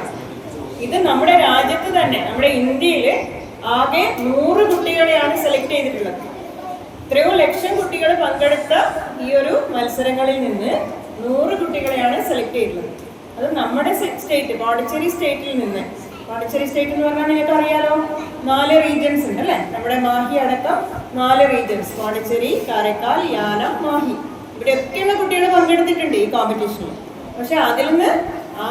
ഇത് നമ്മുടെ രാജ്യത്ത് തന്നെ, നമ്മുടെ ഇന്ത്യയിൽ ആകെ 100 കുട്ടികളെയാണ് സെലക്ട് ചെയ്തിട്ടുള്ളത്. ഇത്രയോ ലക്ഷം കുട്ടികൾ പങ്കെടുത്ത ഈ ഒരു മത്സരങ്ങളിൽ നിന്ന് 100 കുട്ടികളെയാണ് സെലക്ട് ചെയ്തത്. അത് നമ്മുടെ സ്റ്റേറ്റ് പോണ്ടിച്ചേരി സ്റ്റേറ്റിൽ നിന്ന്. പോണ്ടിച്ചേരി സ്റ്റേറ്റ് എന്ന് പറഞ്ഞാൽ നിങ്ങൾക്ക് അറിയാലോ, 4 റീജിയൻസ് ഉണ്ട് അല്ലേ? നമ്മുടെ മാഹി അടക്കം 4 റീജിയൻസ്, പോണ്ടിച്ചേരി, കാരക്കാൽ, യാനം, മാഹി, ഇവിടെയൊക്കെയുള്ള കുട്ടികൾ പങ്കെടുത്തിട്ടുണ്ട് ഈ കോമ്പറ്റീഷനിൽ. പക്ഷെ അതിൽ നിന്ന്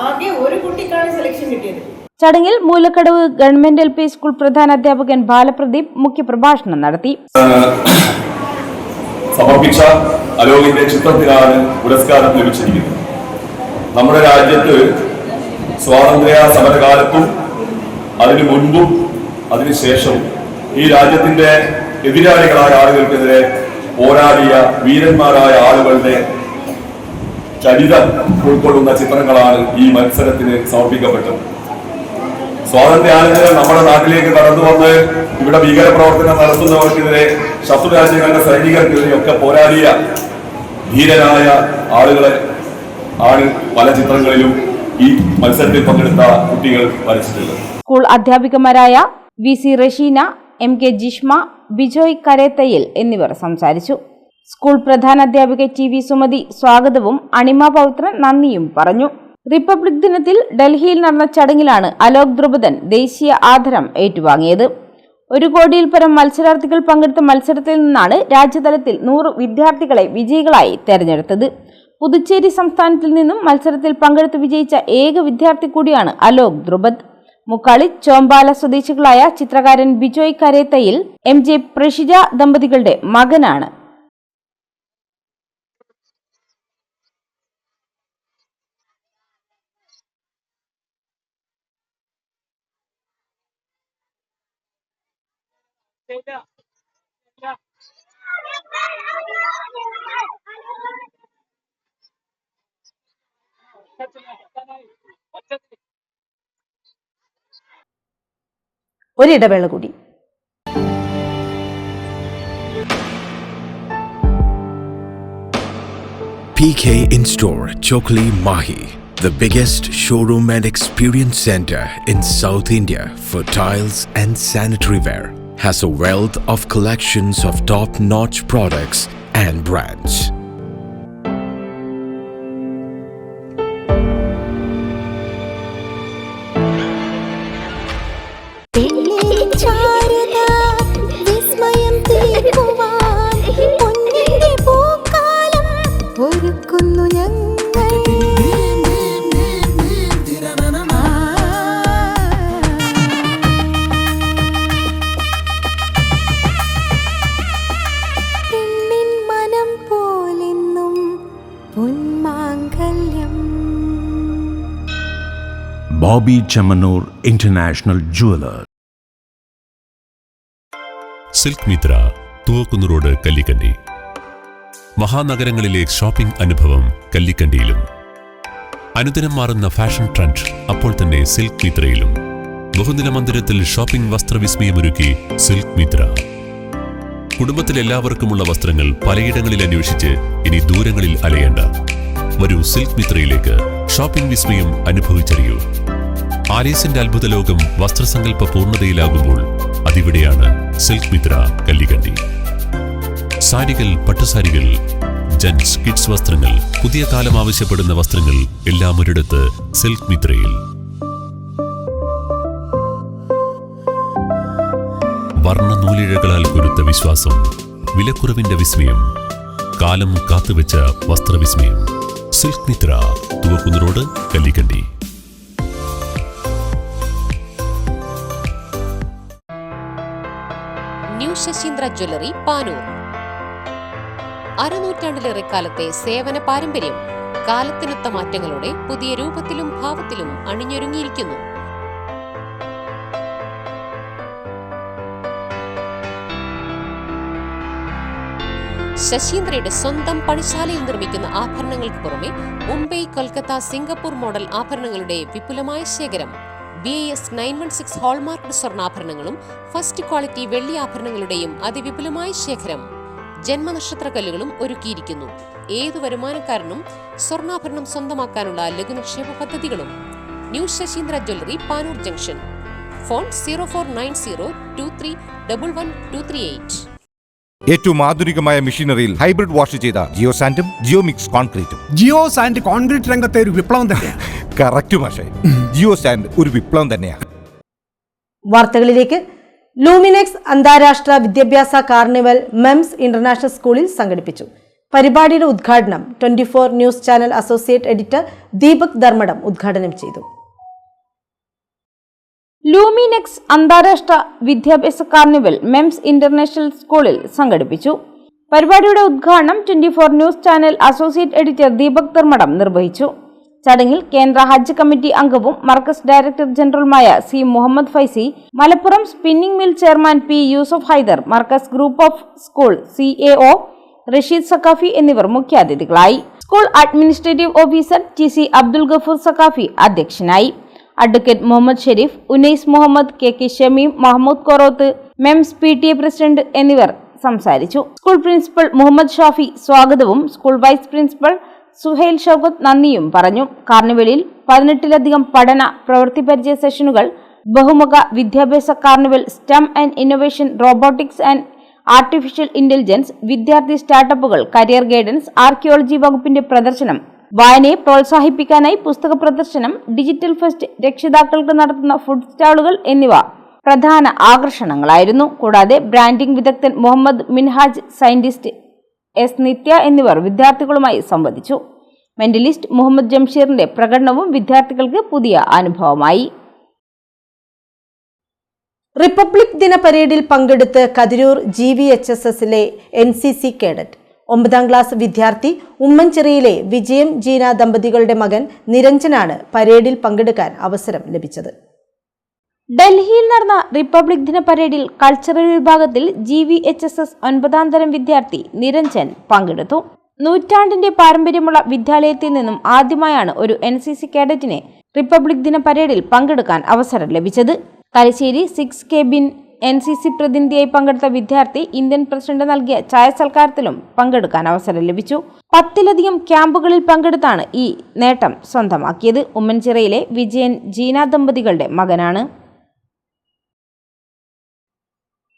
ആകെ ഒരു കുട്ടിക്കാണ് സെലക്ഷൻ കിട്ടിയത്. ചടങ്ങിൽ മൂലക്കടവ് ഗവൺമെന്റ് LP സ്കൂൾ പ്രധാനാധ്യാപകൻ ബാലപ്രദീപ് മുഖ്യപ്രഭാഷണം നടത്തി. സമർപ്പിച്ച അലോകിന്റെ ചിത്രത്തിനാണ് പുരസ്കാരം ലഭിച്ചിരിക്കുന്നത്. നമ്മുടെ രാജ്യത്ത് സ്വാതന്ത്ര്യ സമരകാലത്തും അതിനു മുൻപും അതിനുശേഷവും ഈ രാജ്യത്തിന്റെ എതിരാളികളായ ആളുകൾക്കെതിരെ പോരാടിയ വീരന്മാരായ ആളുകളുടെ ചരിതം ഉൾക്കൊള്ളുന്ന ചിത്രങ്ങളാണ് ഈ മത്സരത്തിന് സമർപ്പിക്കപ്പെട്ടത്. സ്വാതന്ത്ര്യാനന്തരം നമ്മുടെ നാട്ടിലേക്ക് കടന്നു വന്ന് ഇവിടെ ഭീകരപ്രവർത്തനം നടത്തുന്നവർക്കെതിരെ, ശത്രു രാജ്യങ്ങളുടെ സൈനികർക്കെതിരെയൊക്കെ പോരാടിയ ധീരരായ ആളുകളെ ആണ് പല ചിത്രങ്ങളിലും ഈ മത്സരത്തിൽ പങ്കെടുത്ത കുട്ടികൾ വരച്ചിട്ടുള്ളത്. സ്കൂൾ അധ്യാപികമാരായ VC റഷീന, MK ജിഷ്മ, ബിജോയ് കരേത്തയ്യൽ എന്നിവർ സംസാരിച്ചു. സ്കൂൾ പ്രധാനാധ്യാപിക TV സുമതി സ്വാഗതവും അണിമ പൗത്രൻ നന്ദിയും പറഞ്ഞു. റിപ്പബ്ലിക് ദിനത്തിൽ ഡൽഹിയിൽ നടന്ന ചടങ്ങിലാണ് അലോക് ദ്രുപദൻ ദേശീയ ആദരം ഏറ്റുവാങ്ങിയത്. 1 കോടിയിൽ പരം മത്സരാർത്ഥികൾ പങ്കെടുത്ത മത്സരത്തിൽ നിന്നാണ് രാജ്യതലത്തിൽ 100 വിദ്യാർത്ഥികളെ വിജയികളായി തെരഞ്ഞെടുത്തത്. പുതുച്ചേരി സംസ്ഥാനത്തിൽ നിന്നും മത്സരത്തിൽ പങ്കെടുത്ത് വിജയിച്ച ഏക വിദ്യാർത്ഥി കൂടിയാണ് അലോക് ദ്രുപദ്. മുക്കാളി ചോമ്പാല സ്വദേശികളായ ചിത്രകാരൻ ബിജോയ് കരേത്തയിൽ MJ പ്രഷിജ ദമ്പതികളുടെ മകനാണ്. ഒരിടവേള കൂടി. PK In-Store, Chokli, Mahi, the biggest showroom and experience center in South India for tiles and sanitary ware, has a wealth of collections of top-notch products and brands. Bobby Chamanur International Jeweler. Silk Mitra, Thuvakkunnu road, Kallikkandi. മഹാനഗരങ്ങളിലെ shopping അനുഭവം കല്ലിക്കണ്ടിയിലും. അനുദിനം മാറുന്ന fashion trend അപ്പോൾ തന്നെ silk മിത്രയിലും. ബഹുനില മന്ദിരത്തിൽ shopping വസ്ത്രവിസ്മയമൊരുക്കി silk Mitra. കുടുംബത്തിലെല്ലാവർക്കുമുള്ള വസ്ത്രങ്ങൾ പലയിടങ്ങളിൽ അന്വേഷിച്ച് ഇനി ദൂരങ്ങളിൽ അലയേണ്ട. വരൂ സിൽക്ക് മിത്രയിലേക്ക്. ഷോപ്പിംഗ് വിസ്മയം അനുഭവിച്ചറിയൂ. ആലീസിന്റെ അത്ഭുത ലോകം വസ്ത്രസങ്കല്പ പൂർണ്ണതയിലാകുമ്പോൾ അതിവിടെയാണ് സിൽക്ക് മിത്ര, കല്ലിക്കണ്ടി. സാരികൾ, പട്ടുസാരികൾ, ജെന്റ്സ്, കിഡ്സ് വസ്ത്രങ്ങൾ, പുതിയ കാലം ആവശ്യപ്പെടുന്ന വസ്ത്രങ്ങൾ എല്ലാം ഒരിടത്ത് സിൽക്ക് മിത്രയിൽ. വർണ്ണ നൂലിഴകളാൽ കൊരുത്ത വിശ്വാസം, വിലക്കുറവിന്റെ വിസ്മയം, കാലം കാത്തുവെച്ച വസ്ത്രവിസ്മയം. Silk Mitra, Thuvakkunnu road, Kallikkandi. New Sasheendra jewellery, Panoor. അരനൂറ്റാണ്ടിലേറെ കാലത്തെ സേവന പാരമ്പര്യം കാലത്തിനൊത്ത മാറ്റങ്ങളോടെ പുതിയ രൂപത്തിലും ഭാവത്തിലും അണിഞ്ഞൊരുങ്ങിയിരിക്കുന്നു. ശശീന്ദ്രയുടെ സ്വന്തം പണിശാലയിൽ നിർമ്മിക്കുന്ന ആഭരണങ്ങൾക്ക് പുറമെ മുംബൈ, കൊൽക്കത്ത, സിംഗപ്പൂർ മോഡൽ ആഭരണങ്ങളുടെ വിപുലമായ ശേഖരം. BIS 916 ഹോൾമാർക്ക് സ്വർണ്ണാഭരണങ്ങളും ഫസ്റ്റ് ക്വാളിറ്റി വെള്ളി ആഭരണങ്ങളുടെയും അതിവിപുലമായ ശേഖരം. ജന്മനക്ഷത്രക്കല്ലുകളും ഒരുക്കിയിരിക്കുന്നു. ഏതു വരുമാനക്കാരനും സ്വർണ്ണാഭരണം സ്വന്തമാക്കാനുള്ള ലഘുനിക്ഷേപ പദ്ധതികളും. New Sasheendra jewellery, Panoor junction. Phone 049023111238. ഏറ്റവും ആധുനികമായ മെഷീനറിയിൽ ഹൈബ്രിഡ് വാഷ് ചെയ്ത ജിയോ സാൻഡും ജിയോ മിക്സ് കോൺക്രീറ്റും. ജിയോ സാൻഡ് കോൺക്രീറ്റ് രംഗത്തെ ഒരു വിപ്ലവം തന്നെയാണ്. കറക്റ്റ് മാഷേ, ജിയോ സാൻഡ് ഒരു വിപ്ലവം തന്നെയാണ്. വാർത്തകളിലേക്ക്. ലൂമിനെക്സ് അന്താരാഷ്ട്ര വിദ്യാഭ്യാസ കാർണിവൽ മെംസ് ഇന്റർനാഷണൽ സ്കൂളിൽ സംഘടിപ്പിച്ചു. പരിപാടിയുടെ ഉദ്ഘാടനം 24 news channel associate editor Deepak Dharmadam ഉദ്ഘാടനം ചെയ്തു. ലൂമിനെക്സ് അന്താരാഷ്ട്ര വിദ്യാഭ്യാസ കാർണിവൽ മെംസ് ഇന്റർനാഷണൽ സ്കൂളിൽ സംഘടിപ്പിച്ചു. പരിപാടിയുടെ ഉദ്ഘാടനം 24 news channel associate editor Deepak Dharmadam നിർവഹിച്ചു. ചടങ്ങിൽ കേന്ദ്ര ഹജ്ജ് കമ്മിറ്റി അംഗവും മർക്കസ് ഡയറക്ടർ ജനറലുമായ C Muhammad Faizi, Malappuram spinning mill chairman P Yusuf Haidar, Markaz group of school CAO Rasheed Saqafi എന്നിവർ മുഖ്യാതിഥികളായി. School administrative officer TC Abdul Gafoor Saqafi അധ്യക്ഷനായി. അഡ്വക്കേറ്റ് മുഹമ്മദ് ഷെരീഫ്, ഉനൈസ് മുഹമ്മദ്, KK ഷമീം, മഹമ്മൂദ് കൊറോത്ത്, മെംസ് PTA പ്രസിഡന്റ് എന്നിവർ സംസാരിച്ചു. സ്കൂൾ പ്രിൻസിപ്പൽ മുഹമ്മദ് ഷാഫി സ്വാഗതവും school vice principal Suhail Shoukath നന്ദിയും പറഞ്ഞു. കാർണിവലിൽ 18ലധികം പഠന പ്രവൃത്തി പരിചയ സെഷനുകൾ, ബഹുമുഖ വിദ്യാഭ്യാസ carnival, STEM and innovation, robotics and artificial intelligence, വിദ്യാർത്ഥി സ്റ്റാർട്ടപ്പുകൾ, കരിയർ ഗൈഡൻസ്, ആർക്കിയോളജി വകുപ്പിന്റെ പ്രദർശനം, വായനയെ പ്രോത്സാഹിപ്പിക്കാനായി പുസ്തക പ്രദർശനം, ഡിജിറ്റൽ ഫെസ്റ്റ്, രക്ഷിതാക്കൾക്ക് നടത്തുന്ന ഫുഡ് സ്റ്റാളുകൾ എന്നിവ പ്രധാന ആകർഷണങ്ങളായിരുന്നു. കൂടാതെ ബ്രാൻഡിംഗ് വിദഗ്ധൻ മുഹമ്മദ് മിൻഹാജ്, സയന്റിസ്റ്റ് S നിത്യ എന്നിവർ വിദ്യാർത്ഥികളുമായി സംവദിച്ചു. മെന്റലിസ്റ്റ് മുഹമ്മദ് ജംഷീറിന്റെ പ്രകടനവും വിദ്യാർത്ഥികൾക്ക് പുതിയ അനുഭവമായി. റിപ്പബ്ലിക് ദിന പരേഡിൽ പങ്കെടുത്ത് കതിരൂർ GVHSSലെ NCC കേഡറ്റ് 9ാം ക്ലാസ് വിദ്യാർത്ഥി ഉമ്മൻചിറയിലെ വിജയം ജീന ദമ്പതികളുടെ മകൻ നിരഞ്ജനാണ് പരേഡിൽ പങ്കെടുക്കാൻ അവസരം ലഭിച്ചത്. ഡൽഹിയിൽ നടന്ന റിപ്പബ്ലിക് ദിന പരേഡിൽ കൾച്ചറൽ വിഭാഗത്തിൽ GVHSS 9ാം തരം വിദ്യാർത്ഥി നിരഞ്ജൻ പങ്കെടുത്തു. നൂറ്റാണ്ടിന്റെ പാരമ്പര്യമുള്ള വിദ്യാലയത്തിൽ നിന്നും ആദ്യമായാണ് ഒരു NCC കേഡറ്റിന് റിപ്പബ്ലിക് ദിന പരേഡിൽ പങ്കെടുക്കാൻ അവസരം ലഭിച്ചത്. തലശ്ശേരി 6K ബിൻ NCC പ്രതിനിധിയായി പങ്കെടുത്ത വിദ്യാർത്ഥി ഇന്ത്യൻ പ്രസിഡന്റ് നൽകിയ ചായ സൽക്കാരത്തിലും പങ്കെടുക്കാൻ അവസരം ലഭിച്ചു. 10ലധികം ക്യാമ്പുകളിൽ പങ്കെടുത്താണ് ഈ നേട്ടം സ്വന്തമാക്കിയത്. ഉമ്മൻചിറയിലെ വിജയൻ ജീന ദമ്പതികളുടെ മകനാണ്.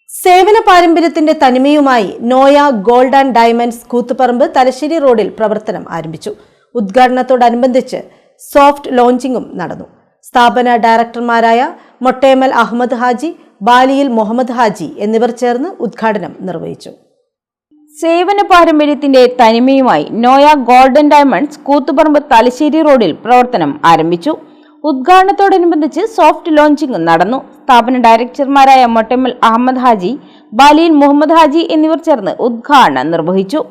സേവന പാരമ്പര്യത്തിന്റെ തനിമയുമായി Noya gold and diamonds Koothuparamba Thalassery റോഡിൽ പ്രവർത്തനം ആരംഭിച്ചു. ഉദ്ഘാടനത്തോടനുബന്ധിച്ച് സോഫ്റ്റ് ലോഞ്ചിങ്ങും നടന്നു. സ്ഥാപന ഡയറക്ടർമാരായ മൊട്ടേമൽ അഹമ്മദ് ഹാജി, ബാലിയിൽ മുഹമ്മദ് ഹാജി എന്നിവർ ചേർന്ന് ഉദ്ഘാടനം നിർവഹിച്ചു. സേവന പാരമ്പര്യത്തിന്റെ തനിമയുമായി Noya gold and diamonds Koothuparamba Thalassery റോഡിൽ പ്രവർത്തനം ആരംഭിച്ചു. ഉദ്ഘാടനത്തോടനുബന്ധിച്ച് സോഫ്റ്റ് ലോഞ്ചിങ് നടന്നു. സ്ഥാപന ഡയറക്ടർമാരായ മൊട്ടേമൽ അഹമ്മദ് ഹാജി, ബാലിയിൽ മുഹമ്മദ് ഹാജി എന്നിവർ ചേർന്ന് ഉദ്ഘാടനം നിർവഹിച്ചു.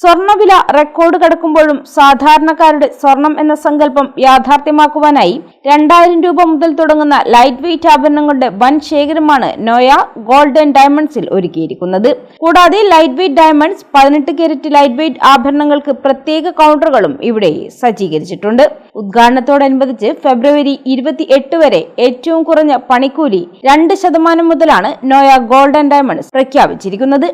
സ്വർണ്ണവില റെക്കോർഡ് കടക്കുമ്പോഴും സാധാരണക്കാരുടെ സ്വർണം എന്ന സങ്കല്പം യാഥാർത്ഥ്യമാക്കുവാനായി 2000 രൂപ മുതൽ തുടങ്ങുന്ന ലൈറ്റ് വെയ്റ്റ് ആഭരണങ്ങളുടെ വൻ ശേഖരമാണ് നോയ ഗോൾഡ് ആൻഡ് ഡയമണ്ട്സിൽ ഒരുക്കിയിരിക്കുന്നത്. കൂടാതെ light weight diamonds, 18 carat light weight ആഭരണങ്ങൾക്ക് പ്രത്യേക കൗണ്ടറുകളും ഇവിടെ സജ്ജീകരിച്ചിട്ടുണ്ട്. ഉദ്ഘാടനത്തോടനുബന്ധിച്ച് ഫെബ്രുവരി 28 വരെ ഏറ്റവും കുറഞ്ഞ പണിക്കൂലി 2% മുതലാണ് നോയ ഗോൾഡ് ആൻഡ് ഡയമണ്ട്സ് പ്രഖ്യാപിച്ചിരിക്കുന്നത്.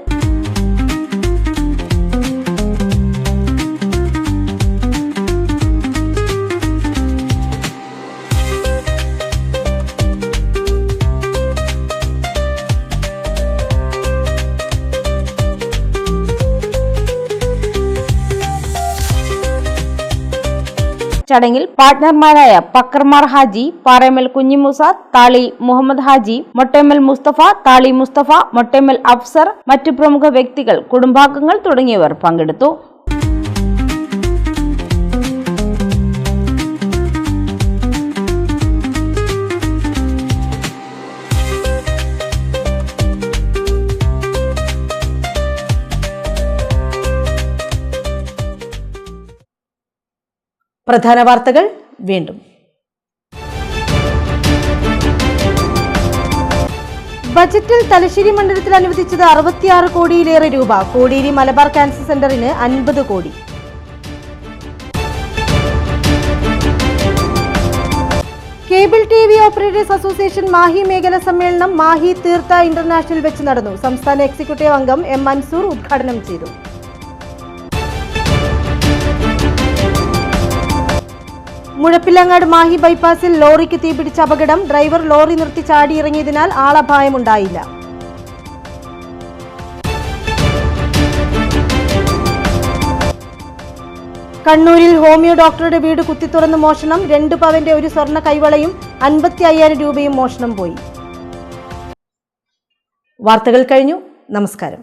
ചടങ്ങിൽ പാർട്ട്ണർമാരായ പക്കർമാർ ഹാജി, പാറേമൽ കുഞ്ഞിമൂസ, താളി മുഹമ്മദ് ഹാജി, മൊട്ടേമൽ മുസ്തഫ, താളി മുസ്തഫ, മൊട്ടേമൽ അഫ്സർ, മറ്റു പ്രമുഖ വ്യക്തികൾ, കുടുംബാംഗങ്ങൾ തുടങ്ങിയവർ പങ്കെടുത്തു. പ്രധാന വാർത്തകൾ വീണ്ടും. ബജറ്റിൽ തലശ്ശേരി മണ്ഡലത്തിൽ അനുവദിച്ചത് 66 കോടിയിലേറെ രൂപ. കോടിയേരി മലബാർ ക്യാൻസർ സെന്ററിന് 50 കോടി. Cable TV operators association Mahe മേഖല സമ്മേളനം മാഹി തീർത്ത ഇന്റർനാഷണൽ വെച്ച് നടന്നു. സംസ്ഥാന എക്സിക്യൂട്ടീവ് അംഗം M. മൻസൂർ ഉദ്ഘാടനം ചെയ്തു. മുഴപ്പിലങ്ങാട് മാഹി ബൈപ്പാസിൽ ലോറിക്ക് തീപിടിച്ച അപകടം. ഡ്രൈവർ ലോറി നിർത്തി ചാടിയിറങ്ങിയതിനാൽ ആളപായമുണ്ടായില്ല. കണ്ണൂരിൽ ഹോമിയോ ഡോക്ടറുടെ വീട് കുത്തിത്തുറന്ന് മോഷണം. 2 പവന്റെ ഒരു സ്വർണ്ണ കൈവളയും 55,000 രൂപയും മോഷണം പോയി. വാർത്തകൾ കഴിഞ്ഞു. നമസ്കാരം.